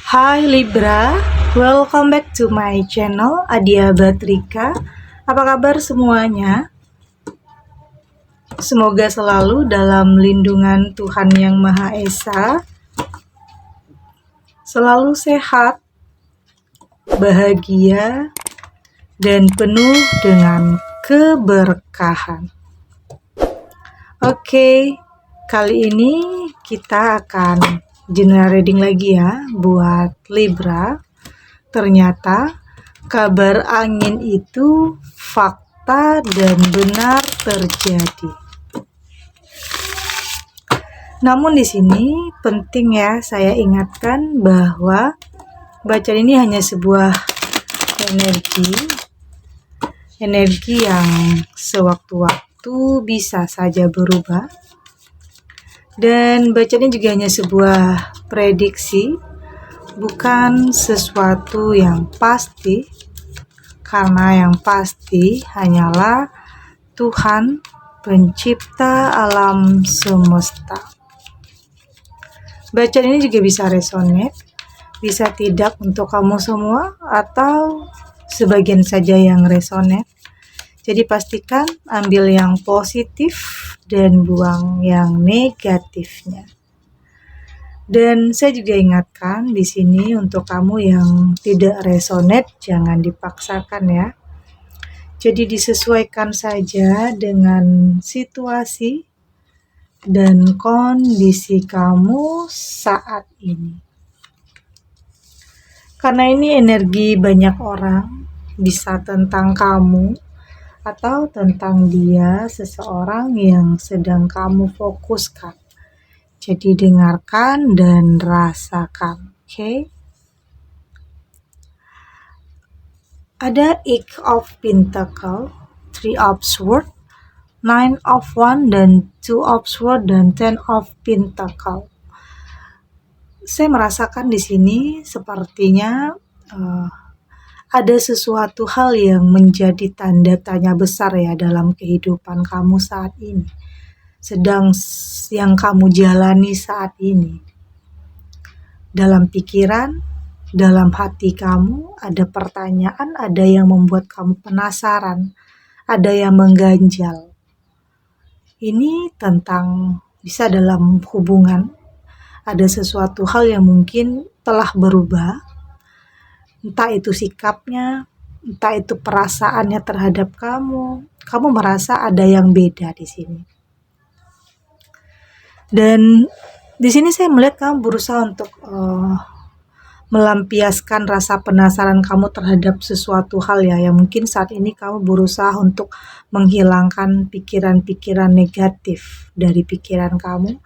Hai Libra, welcome back to my channel Adia Batrika. Apa kabar semuanya? Semoga selalu dalam lindungan Tuhan Yang Maha Esa, selalu sehat, bahagia, dan penuh dengan keberkahan. Oke, kali ini kita akan general reading lagi ya buat Libra. Ternyata kabar angin itu fakta dan benar terjadi. Namun di sini penting ya saya ingatkan bahwa bacaan ini hanya sebuah energi yang sewaktu-waktu bisa saja berubah. Dan bacaan ini juga hanya sebuah prediksi, bukan sesuatu yang pasti, karena yang pasti hanyalah Tuhan pencipta alam semesta. Bacaan ini juga bisa resonate, bisa tidak untuk kamu semua, atau sebagian saja yang resonate. Jadi pastikan ambil yang positif dan buang yang negatifnya. Dan saya juga ingatkan di sini untuk kamu yang tidak resonate, jangan dipaksakan ya. Jadi disesuaikan saja dengan situasi dan kondisi kamu saat ini. Karena ini energi banyak orang, bisa tentang kamu atau tentang dia, seseorang yang sedang kamu fokuskan. Jadi dengarkan dan rasakan, oke? Ada Eight of Pentacle, Three of Swords, Nine of Wands, dan Two of Swords, dan Ten of Pentacle. Saya merasakan di sini sepertinya ada sesuatu hal yang menjadi tanda tanya besar ya dalam kehidupan kamu saat ini. Sedang yang kamu jalani saat ini. Dalam pikiran, dalam hati kamu ada pertanyaan, ada yang membuat kamu penasaran, ada yang mengganjal. Ini tentang bisa dalam hubungan, ada sesuatu hal yang mungkin telah berubah, entah itu sikapnya, entah itu perasaannya terhadap kamu merasa ada yang beda di sini. Dan di sini saya melihat kamu berusaha untuk melampiaskan rasa penasaran kamu terhadap sesuatu hal ya, yang mungkin saat ini kamu berusaha untuk menghilangkan pikiran-pikiran negatif dari pikiran kamu,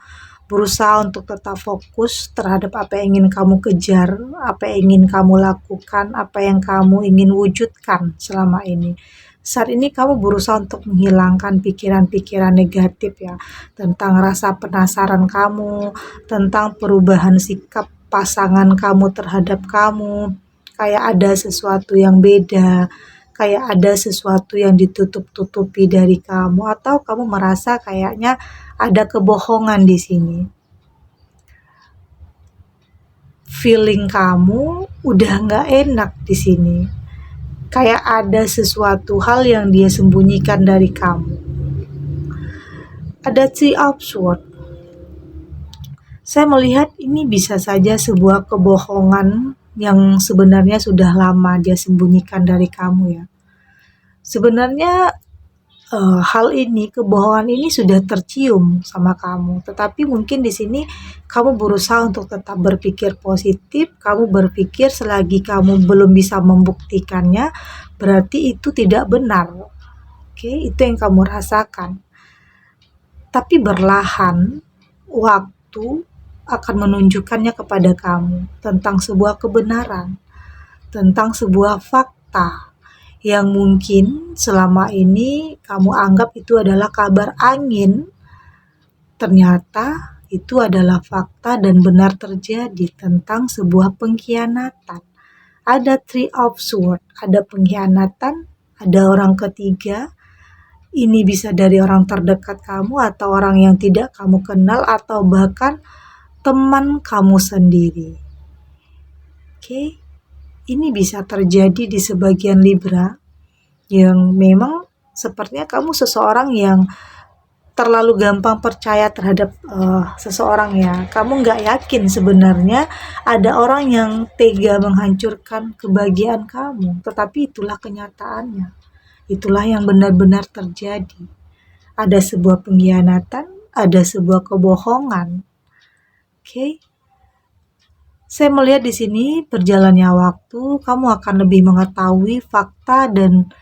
berusaha untuk tetap fokus terhadap apa yang ingin kamu kejar, apa yang ingin kamu lakukan, apa yang kamu ingin wujudkan selama ini. Saat ini kamu berusaha untuk menghilangkan pikiran-pikiran negatif ya, tentang rasa penasaran kamu, tentang perubahan sikap pasangan kamu terhadap kamu, kayak ada sesuatu yang beda, kayak ada sesuatu yang ditutup-tutupi dari kamu, atau kamu merasa kayaknya ada kebohongan di sini. Feeling kamu udah nggak enak di sini. Kayak ada sesuatu hal yang dia sembunyikan dari kamu. Ada Three of Swords. Saya melihat ini bisa saja sebuah kebohongan yang sebenarnya sudah lama dia sembunyikan dari kamu ya. Sebenarnya hal ini, kebohongan ini sudah tercium sama kamu, tetapi mungkin di sini kamu berusaha untuk tetap berpikir positif, kamu berpikir selagi kamu belum bisa membuktikannya, berarti itu tidak benar. Oke, itu yang kamu rasakan. Tapi perlahan waktu akan menunjukkannya kepada kamu tentang sebuah kebenaran, tentang sebuah fakta yang mungkin selama ini kamu anggap itu adalah kabar angin, ternyata itu adalah fakta dan benar terjadi tentang sebuah pengkhianatan. Ada Three of Swords, ada pengkhianatan, ada orang ketiga. Ini bisa dari orang terdekat kamu atau orang yang tidak kamu kenal, atau bahkan teman kamu sendiri. Oke, ini bisa terjadi di sebagian Libra yang memang sepertinya kamu seseorang yang terlalu gampang percaya terhadap seseorang ya. Kamu nggak yakin sebenarnya ada orang yang tega menghancurkan kebahagiaan kamu, tetapi itulah kenyataannya. Itulah yang benar-benar terjadi. Ada sebuah pengkhianatan, ada sebuah kebohongan. Oke, saya melihat di sini berjalannya waktu, kamu akan lebih mengetahui fakta dan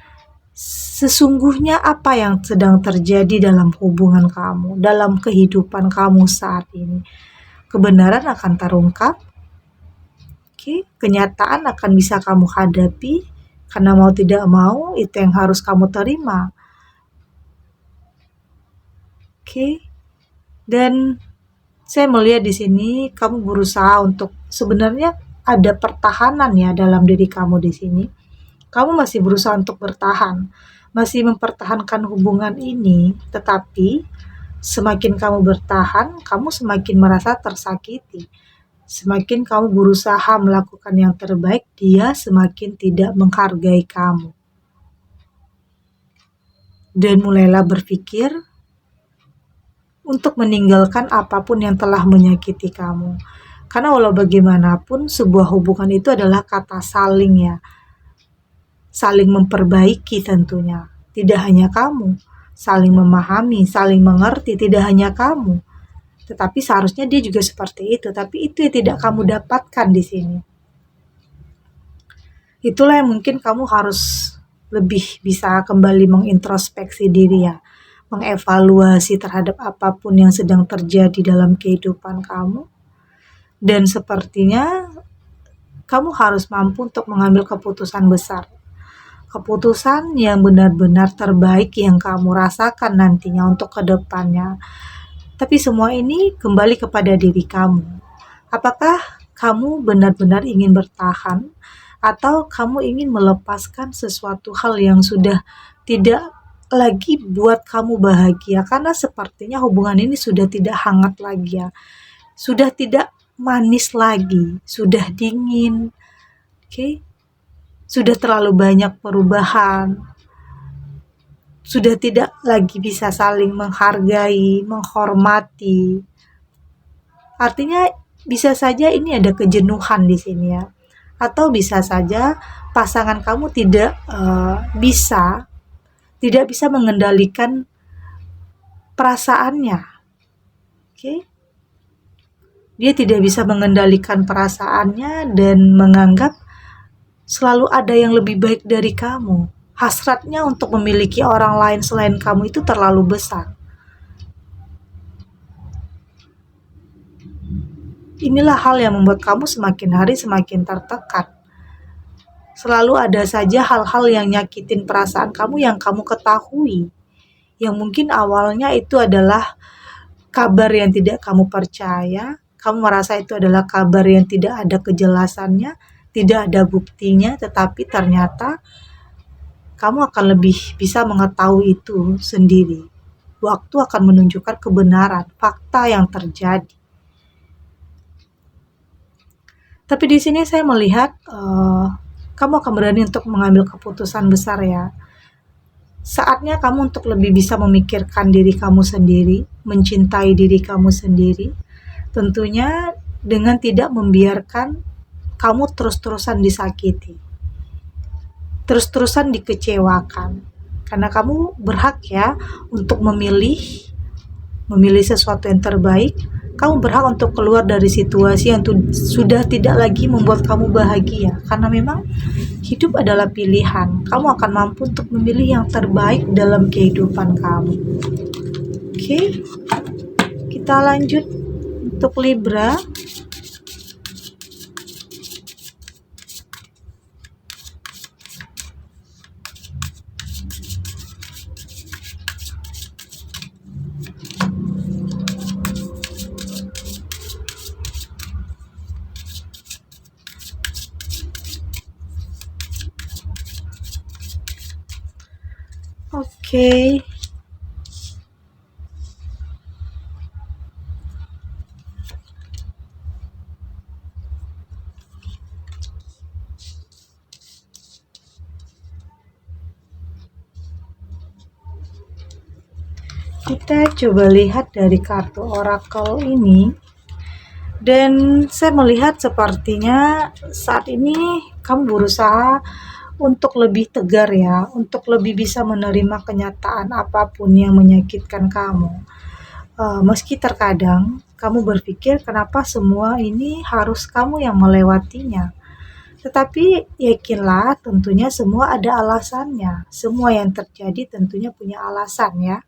sesungguhnya apa yang sedang terjadi dalam hubungan kamu, dalam kehidupan kamu saat ini. Kebenaran akan terungkap, oke, kenyataan akan bisa kamu hadapi, karena mau tidak mau itu yang harus kamu terima. Oke, dan saya melihat di sini kamu berusaha untuk sebenarnya ada pertahanan ya dalam diri kamu di sini. Kamu masih berusaha untuk bertahan, masih mempertahankan hubungan ini, tetapi semakin kamu bertahan, kamu semakin merasa tersakiti. Semakin kamu berusaha melakukan yang terbaik, dia semakin tidak menghargai kamu. Dan mulailah berpikir untuk meninggalkan apapun yang telah menyakiti kamu. Karena walau bagaimanapun, sebuah hubungan itu adalah kata saling ya. Saling memperbaiki tentunya. Tidak hanya kamu. Saling memahami, saling mengerti, tidak hanya kamu. Tetapi seharusnya dia juga seperti itu. Tapi itu yang tidak kamu dapatkan di sini. Itulah yang mungkin kamu harus lebih bisa kembali mengintrospeksi diri ya. Mengevaluasi terhadap apapun yang sedang terjadi dalam kehidupan kamu. Dan sepertinya kamu harus mampu untuk mengambil keputusan besar. Keputusan yang benar-benar terbaik yang kamu rasakan nantinya untuk kedepannya. Tapi semua ini kembali kepada diri kamu. Apakah kamu benar-benar ingin bertahan atau kamu ingin melepaskan sesuatu hal yang sudah tidak lagi buat kamu bahagia, karena sepertinya hubungan ini sudah tidak hangat lagi ya. Sudah tidak manis lagi, sudah dingin. Oke. Sudah terlalu banyak perubahan. Sudah tidak lagi bisa saling menghargai, menghormati. Artinya bisa saja ini ada kejenuhan di sini ya. Atau bisa saja pasangan kamu tidak bisa mengendalikan perasaannya. Oke? Dia tidak bisa mengendalikan perasaannya dan menganggap selalu ada yang lebih baik dari kamu. Hasratnya untuk memiliki orang lain selain kamu itu terlalu besar. Inilah hal yang membuat kamu semakin hari semakin tertekan. Selalu ada saja hal-hal yang nyakitin perasaan kamu yang kamu ketahui. Yang mungkin awalnya itu adalah kabar yang tidak kamu percaya. Kamu merasa itu adalah kabar yang tidak ada kejelasannya, tidak ada buktinya, tetapi ternyata kamu akan lebih bisa mengetahui itu sendiri. Waktu akan menunjukkan kebenaran, fakta yang terjadi. Tapi di sini saya melihat kamu akan berani untuk mengambil keputusan besar ya. Saatnya kamu untuk lebih bisa memikirkan diri kamu sendiri, mencintai diri kamu sendiri. Tentunya dengan tidak membiarkan kamu terus-terusan disakiti, terus-terusan dikecewakan. Karena kamu berhak ya untuk memilih sesuatu yang terbaik. Kamu berhak untuk keluar dari situasi yang sudah tidak lagi membuat kamu bahagia. Karena memang hidup adalah pilihan. Kamu akan mampu untuk memilih yang terbaik dalam kehidupan kamu. Oke, kita lanjut untuk Libra. Oke. Kita coba lihat dari kartu oracle ini, dan saya melihat sepertinya saat ini kamu berusaha untuk lebih tegar ya, untuk lebih bisa menerima kenyataan apapun yang menyakitkan kamu. Meski terkadang kamu berpikir kenapa semua ini harus kamu yang melewatinya. Tetapi yakinlah tentunya semua ada alasannya. Semua yang terjadi tentunya punya alasan ya.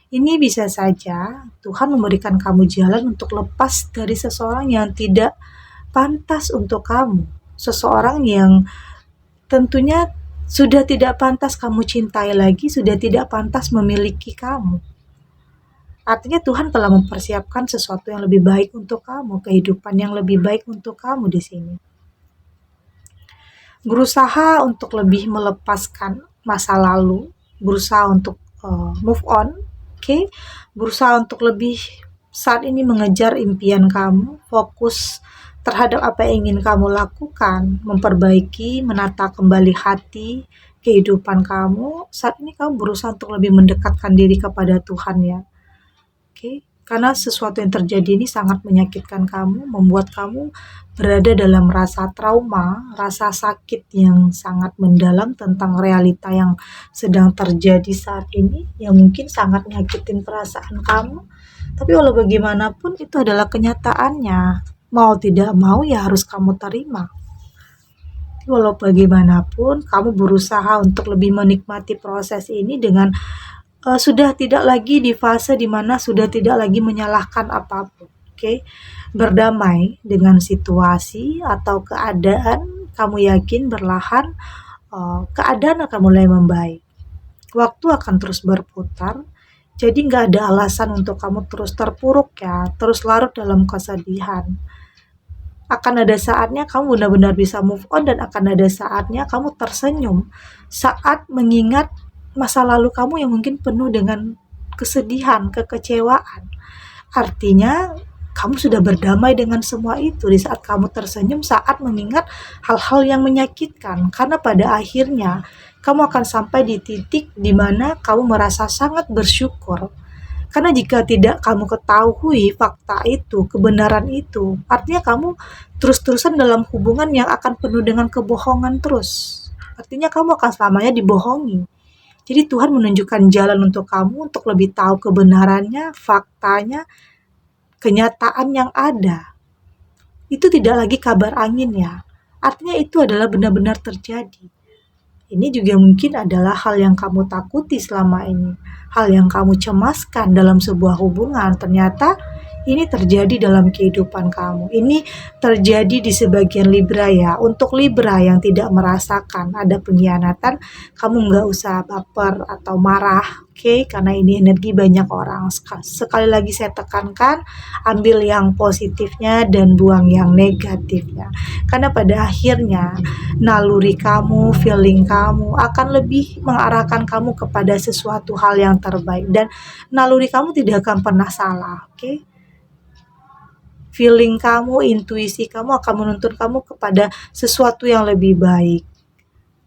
Ini bisa saja Tuhan memberikan kamu jalan untuk lepas dari seseorang yang tidak pantas untuk kamu. Seseorang yang tentunya sudah tidak pantas kamu cintai lagi, sudah tidak pantas memiliki kamu. Artinya Tuhan telah mempersiapkan sesuatu yang lebih baik untuk kamu, kehidupan yang lebih baik untuk kamu di sini. Berusaha untuk lebih melepaskan masa lalu, berusaha untuk move on, oke? Berusaha untuk lebih saat ini mengejar impian kamu, fokus terhadap apa yang ingin kamu lakukan, memperbaiki, menata kembali hati, kehidupan kamu. Saat ini kamu berusaha untuk lebih mendekatkan diri kepada Tuhan ya. Oke, karena sesuatu yang terjadi ini sangat menyakitkan kamu, membuat kamu berada dalam rasa trauma, rasa sakit yang sangat mendalam tentang realita yang sedang terjadi saat ini, yang mungkin sangat nyakitin perasaan kamu. Tapi walau bagaimanapun itu adalah kenyataannya. Mau tidak mau ya harus kamu terima. Walau bagaimanapun kamu berusaha untuk lebih menikmati proses ini dengan sudah tidak lagi di fase dimana sudah tidak lagi menyalahkan apapun, oke? Berdamai dengan situasi atau keadaan, kamu yakin berlahan keadaan akan mulai membaik. Waktu akan terus berputar, jadi nggak ada alasan untuk kamu terus terpuruk ya, terus larut dalam kesedihan. Akan ada saatnya kamu benar-benar bisa move on, dan akan ada saatnya kamu tersenyum saat mengingat masa lalu kamu yang mungkin penuh dengan kesedihan, kekecewaan. Artinya kamu sudah berdamai dengan semua itu di saat kamu tersenyum saat mengingat hal-hal yang menyakitkan. Karena pada akhirnya kamu akan sampai di titik di mana kamu merasa sangat bersyukur. Karena jika tidak kamu ketahui fakta itu, kebenaran itu, artinya kamu terus-terusan dalam hubungan yang akan penuh dengan kebohongan terus. Artinya kamu akan selamanya dibohongi. Jadi Tuhan menunjukkan jalan untuk kamu untuk lebih tahu kebenarannya, faktanya, kenyataan yang ada. Itu tidak lagi kabar angin ya. Artinya itu adalah benar-benar terjadi. Ini juga mungkin adalah hal yang kamu takuti selama ini. Hal yang kamu cemaskan dalam sebuah hubungan. Ternyata ini terjadi dalam kehidupan kamu. Ini terjadi di sebagian Libra ya. Untuk Libra yang tidak merasakan ada pengkhianatan, kamu nggak usah baper atau marah, oke? Karena ini energi banyak orang. Sekali lagi saya tekankan, ambil yang positifnya dan buang yang negatifnya. Karena pada akhirnya naluri kamu, feeling kamu akan lebih mengarahkan kamu kepada sesuatu hal yang terbaik, dan naluri kamu tidak akan pernah salah, oke? Feeling kamu, intuisi kamu akan menuntun kamu kepada sesuatu yang lebih baik.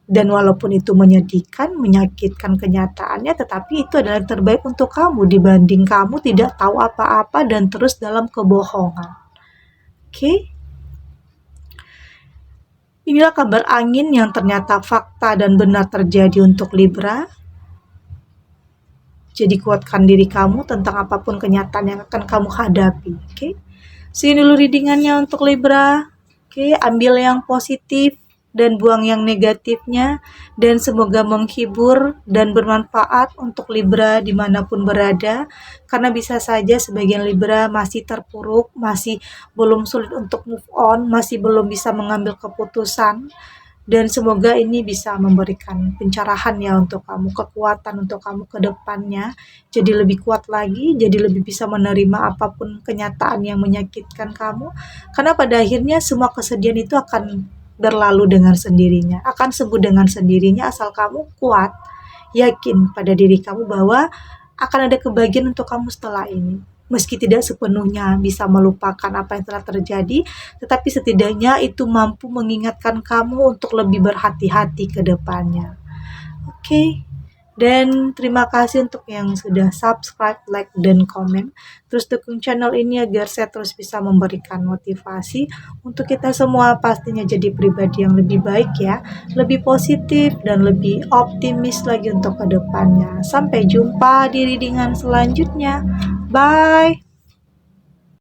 Dan walaupun itu menyedihkan, menyakitkan kenyataannya, tetapi itu adalah yang terbaik untuk kamu dibanding kamu tidak tahu apa-apa dan terus dalam kebohongan. Oke? Inilah kabar angin yang ternyata fakta dan benar terjadi untuk Libra. Jadi kuatkan diri kamu tentang apapun kenyataan yang akan kamu hadapi, oke? Segini dulu readingannya untuk Libra. Oke, ambil yang positif dan buang yang negatifnya, dan semoga menghibur dan bermanfaat untuk Libra dimanapun berada, karena bisa saja sebagian Libra masih terpuruk, masih belum sulit untuk move on, masih belum bisa mengambil keputusan. Dan semoga ini bisa memberikan pencerahan ya untuk kamu, kekuatan untuk kamu ke depannya. Jadi lebih kuat lagi, jadi lebih bisa menerima apapun kenyataan yang menyakitkan kamu. Karena pada akhirnya semua kesedihan itu akan berlalu dengan sendirinya, akan sembuh dengan sendirinya asal kamu kuat, yakin pada diri kamu bahwa akan ada kebahagiaan untuk kamu setelah ini. Meski tidak sepenuhnya bisa melupakan apa yang telah terjadi, tetapi setidaknya itu mampu mengingatkan kamu untuk lebih berhati-hati ke depannya. Oke, Dan terima kasih untuk yang sudah subscribe, like, dan komen. Terus dukung channel ini agar saya terus bisa memberikan motivasi untuk kita semua pastinya jadi pribadi yang lebih baik ya, lebih positif dan lebih optimis lagi untuk kedepannya. Sampai jumpa di readingan selanjutnya. Bye!